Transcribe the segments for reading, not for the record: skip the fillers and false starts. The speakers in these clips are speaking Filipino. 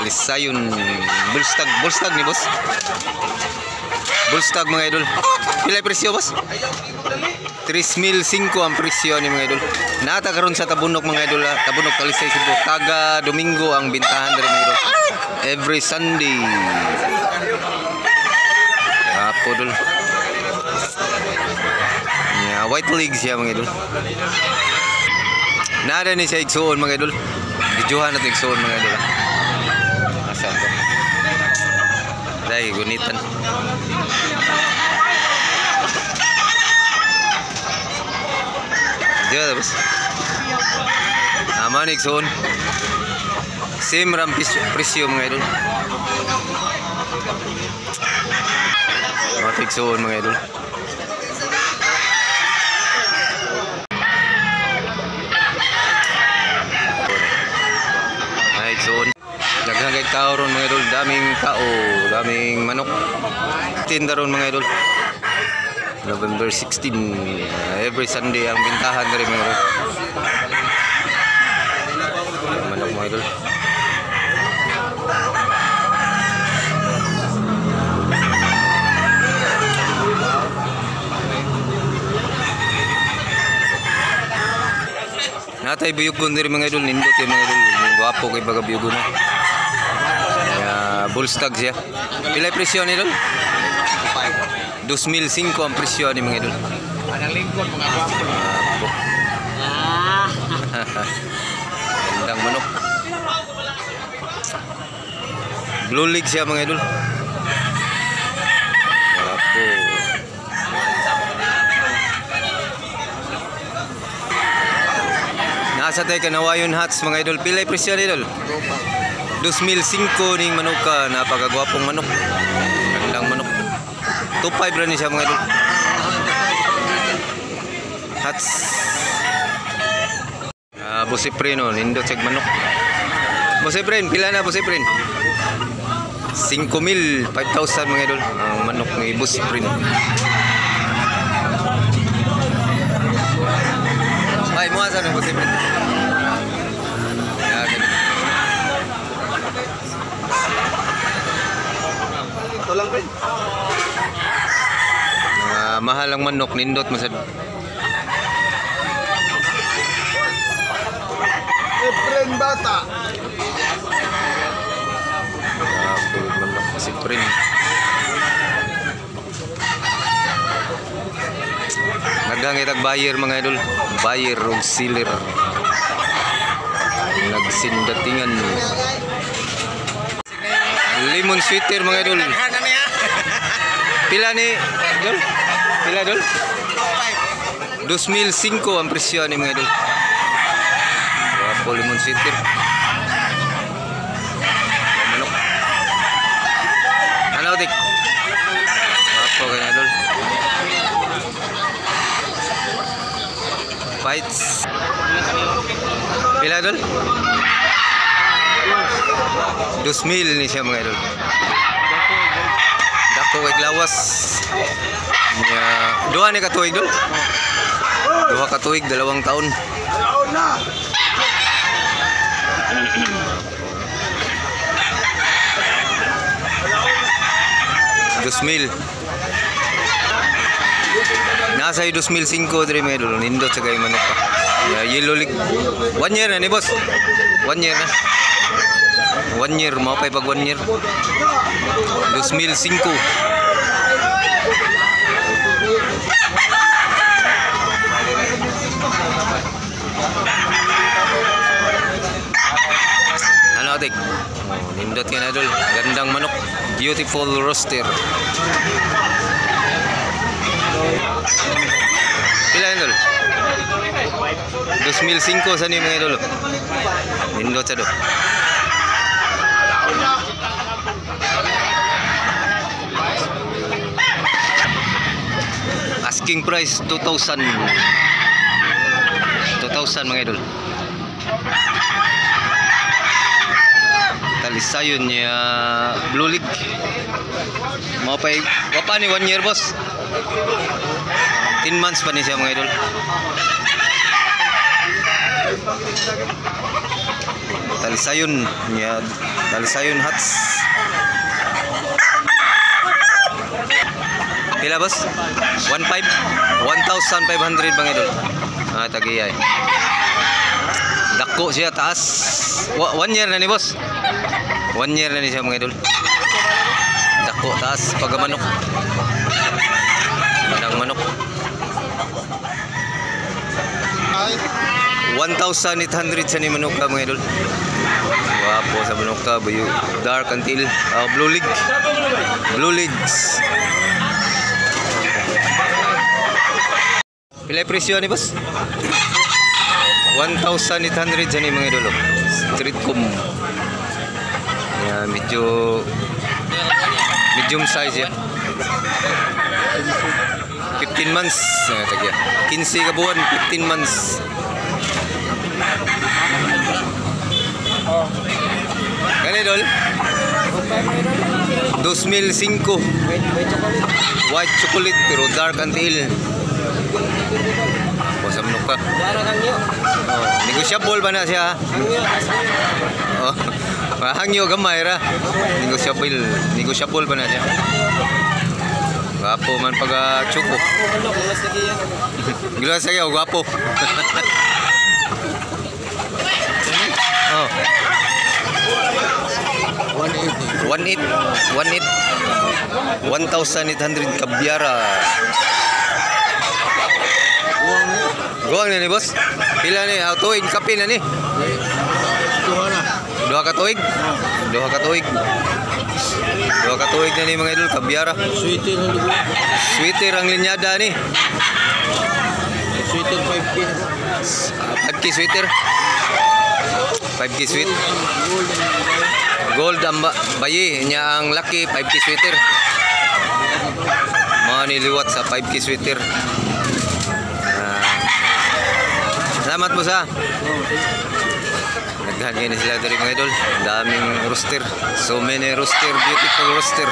Talisayon Bullstag ni boss. Bullstag mga idol. Pila presyo boss? 3,500 ang presyo ni mga idol. Nata karon sa Tabunok mga idol. Tabunok Talisay Cebu. Taga Domingo ang bintahan diri mga idol. Every Sunday. Apo dol. Ya, white legs siya mga idol. Nada ni siya igsuon mga idol. Gijuhan natin igsuon mga idol. Asa ko? Dai gunitan. Dia bos. Aman igsuon. Same ram presyo mga idol. Matik suon mga idol. Ay suon. Daghang kay tao ron mga idol, daming tao, daming manok. Tinda ron mga idol. November 16, every Sunday ang bintahan na rin mga idol. Manok mga idol. Natay buyugon diri mga idol, nindot yung mga idol. Gwapo kay baga buyugon na. Bullstag siya. Pila presyo ni idol? 2,500 ang presyo ni mga idol. Anang lingkod mga gwapo. Gandang manok. Blue leg siya mga idol. Gwapo. Nasa tayo Kanawayon Hats mga idol. Pilay presyo idol? 2,500 ning manuka. Napakagwapong manok. Gandang manok. 2,500 rin siya mga idol. Hats. Busiprin o. Nindot siyag manok. Busiprin. Pila na busiprin? 5,000. 5,000 mga idol. Ang manok ni Busiprin. Ay, mo asa na Busiprin? Tulang pin. Mahal ang manok, nindot mo sa Efren bata. pulog manok si Prin. Nagangitag buyer mga idol, buyer og seller. Nagsindatingan. Lemon sweater mga idol. Pila ni idol? Pila idol? 2,500 ang presyo ni mga idol. Wapo lemon sweater. Manok. Ano tik? Wapo kanya idol. Fights. Pila idol? 2,000 ni siya mga idol. Dako kay lawas. Duha ni katuig dol. Duha katuig, 2 taon. 2,000. Nasa 2,500 diri mga idol. Nindot sa kay manok pa. Yellow leg. 1 year na ni boss. 1 year na. 1 year, mau pay pag 1 year. 2,500. Ano atik? Nindot ka na idol. Gandang manok. Beautiful roaster. Pila idol? 2,500 sa ni mga idol. Nindot sa do. Asking price 2,000. 2,000 mga idol. Talisayon niya Blue League. Mau pa wapa ni 1 year boss. 10 months pa ni siya mga idol. Talisayon. Nya Talisayon Hats. Pila boss? 1,500 mga idol. Tagiyay. Dako siya taas. 1 year na ni boss. 1 year na ni siya mga idol. Dako taas pagamanok. Manang manok. 1,800 sa ni manok ka mga idol. Wapo sa manok ka. Dark until blue leg. Blue legs. Pila presyo ni boss? 1,800 sa ni mga idol. Street com. Yan, medium size ya. 15 months. Tagya. 15 ka buwan, 15 months. Kani idol? 2005. White chocolate pero dark until. Bosa manok ka. Negosyable ba na siya? Hangyo gamay ra. Negosyable ba na siya? Gwapo man pag chuko. Gilas lagi gwapo. 1,800 kabyara. Guwang na ni boss. Pila ni tuig kape na ni. Dua ka tuig na ni mga idol kabyara. Sweeter ang linyada ni. Sweeter 5K. 5K sweeter. 5K sweet. Gold ang bayi niya ang laki 5K sweater. Mga niliwat sa 5K sweater. Salamat mo sa. Naghan kayo na sila dari mga idol. Daming rooster. So many rooster. Beautiful rooster.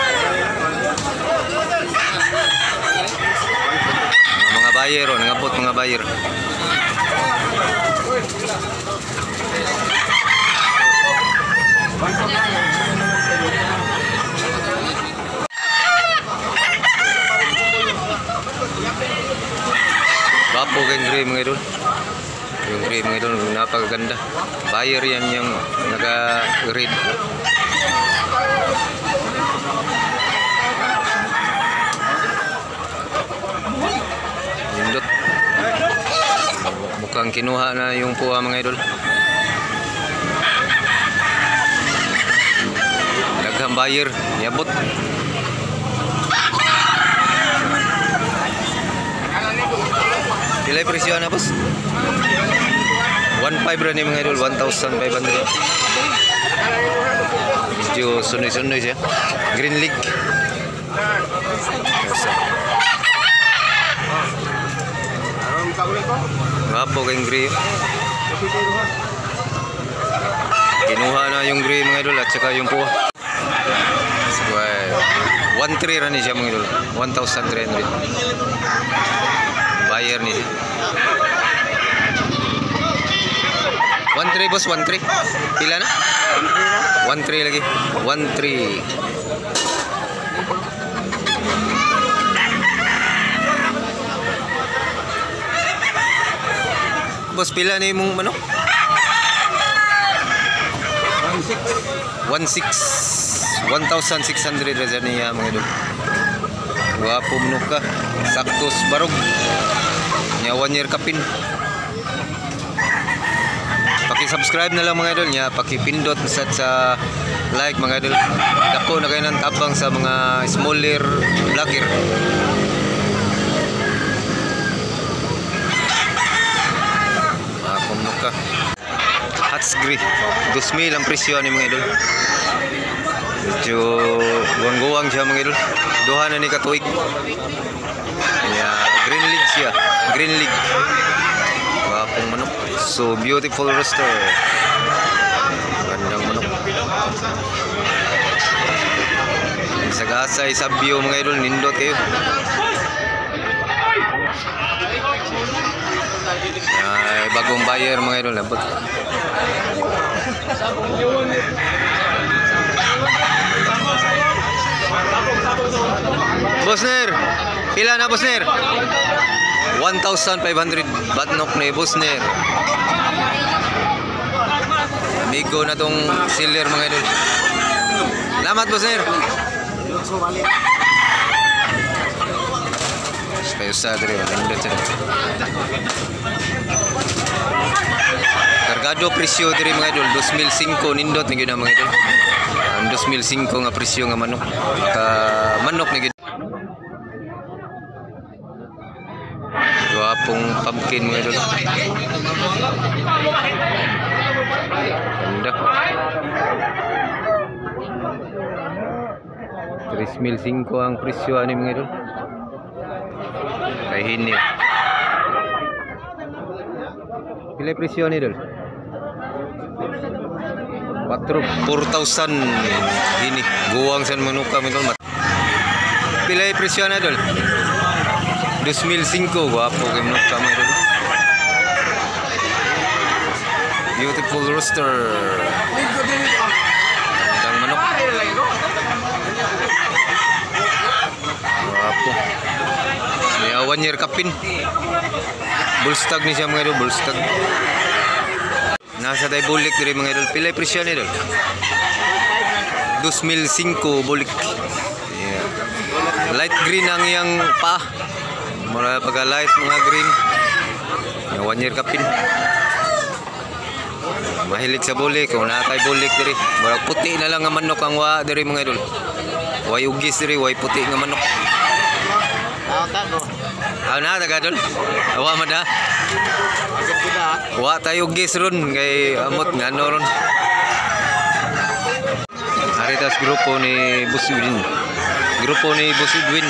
Mga buyer o. Nangapot mga buyer. Bapo kayong gray mga idol. Yung gray mga idol napakaganda. Buyer yan yung naka-red. Nindot. Mukhang kinuha na yung puwa mga idol. Daghang buyer. Yabot. Pilay presyo na boss? 1,500 rin mga idol, 1,500. Medyo sunoy-sunoy siya. Green League. Wapo kayong gray. Kinuha na yung gray mga idol at saka yung puwa. 1,300 rin siya mga idol, 1,300. Buyer ni siya. 1,300 boss, 1,300. Pila na? 1,300 lagi. 1,300. Boss, pila na yung manok? 1,600 reza niya mga idol. Wapo manok ka. Saktos barog. Nya 1 year kapin. Paki-subscribe na lang mga idol niya, paki-pindot sa like mga idol. Dako na kayo ng tabang sa mga smaller vlogger. Kumnok ka. Hats gray. 2,000 ang presyo ni mga idol. Medyo guwang-guwang siya mga idol. Duha na ni katuig. Green League siya. Green League. Wapong manok. So beautiful rooster. Gandang manok. Sagasay sabyo mga idol. Nindot kayo. Bagong buyer mga idol. Labot. Bosner, pila na Bosner? 1,500 batnok ni Bosner. Amigo na tong seller mga idol. Salamat Bosner. Kayo sa diri maganda siya. Kargado presyo diri mga idol 2005 nindot ni gyud mga idol. Ang 2005 nga presyo nga manok. Ka manok ni gyud. Guwapong pumpkin mga idol. Ganda. 3,500 ang presyo ani mga idol. Kay hini. Pila presyo ni idol? 4,000 hini. Guwang san manuka mga idol. Pila presyo ni idol? 2005, guwapo kay manuka mga idol. Beautiful rooster. Ang manok. Guwapo. May 1 year kapin. Bullstag ni siya mga idol, bullstag. Nasa day bulik diri mga idol. Pila presyo ni idol? 2005 bulik. Yeah. Light green ang iyang pa. Mura pagka light mga green. 1 year kapin. Mahilig sa bulik, kung nakay bulik diri. Mura puti na lang nga manok ang wa diri mga idol. Way ugis diri, way puti nga manok. Na tagadol. Awa man da. Wa tayo ugis ron kay amot ngano ron. Aritas grupo ni Boss Edwin. Grupo ni Boss Edwin.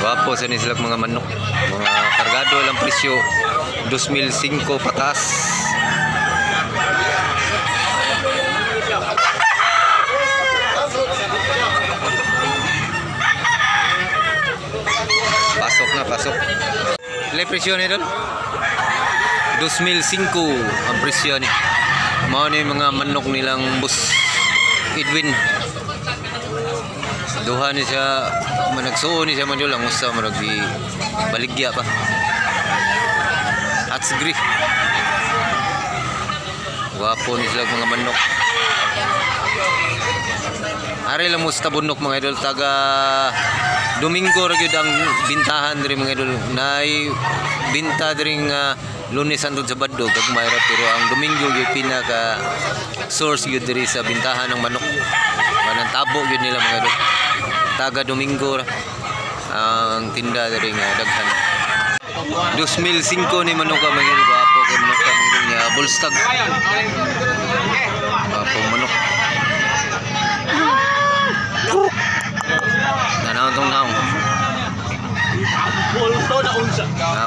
Wapo sa ni sila mga manok. Mga kargado lang presyo 2005 patas. Pasok na, pasok. Pila presyo ni doon? 2005 ang presyo ni. Mao ni mga manok nilang Boss Edwin. Duha ni siya managsuon ni siya man lang usa maragi baligya pa. At sigri. Wapo ni sila mga manok. Ari lang mo sa tabunok mga idol taga Domingo ra gyud ang bintahan diri mga idol. Nay binta diri nga Lunes hangtod Sabado gagmay ra pero ang Domingo gyud pinaka source gyud diri sa bintahan ng manok. Manang tabo gyud nila mga idol. Taga Domingo ra ang tinda diri nga daghan. 2005 ni manok ka mga idol. Wapo kay manok ka nga bullstag. Wapo manok. Nanawang tong naong.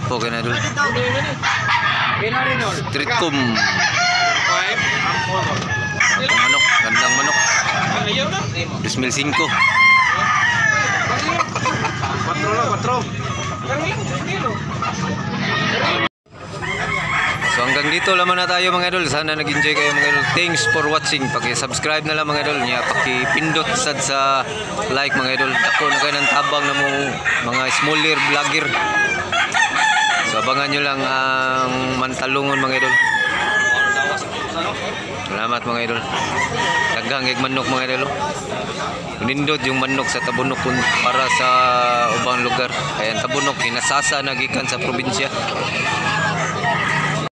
Apo ka na dul. Tritkum. Ang manok, gandang manok. 2005. 4. So hanggang dito lamang na tayo mga idol. Sana nag-enjoy kayo mga idol. Thanks for watching. Paki-subscribe na lang mga idol niya. Paki-pindot sad sa like mga idol. Ako na kayo ng tabang na mga smaller vlogger. So abangan nyo lang ang mantalungon mga idol. Salamat mga idol. Daghang manok mga idol. Nindot yung manok sa tabunok para sa ubang lugar. Kaya ang tabunok inasasa nagikan sa probinsya.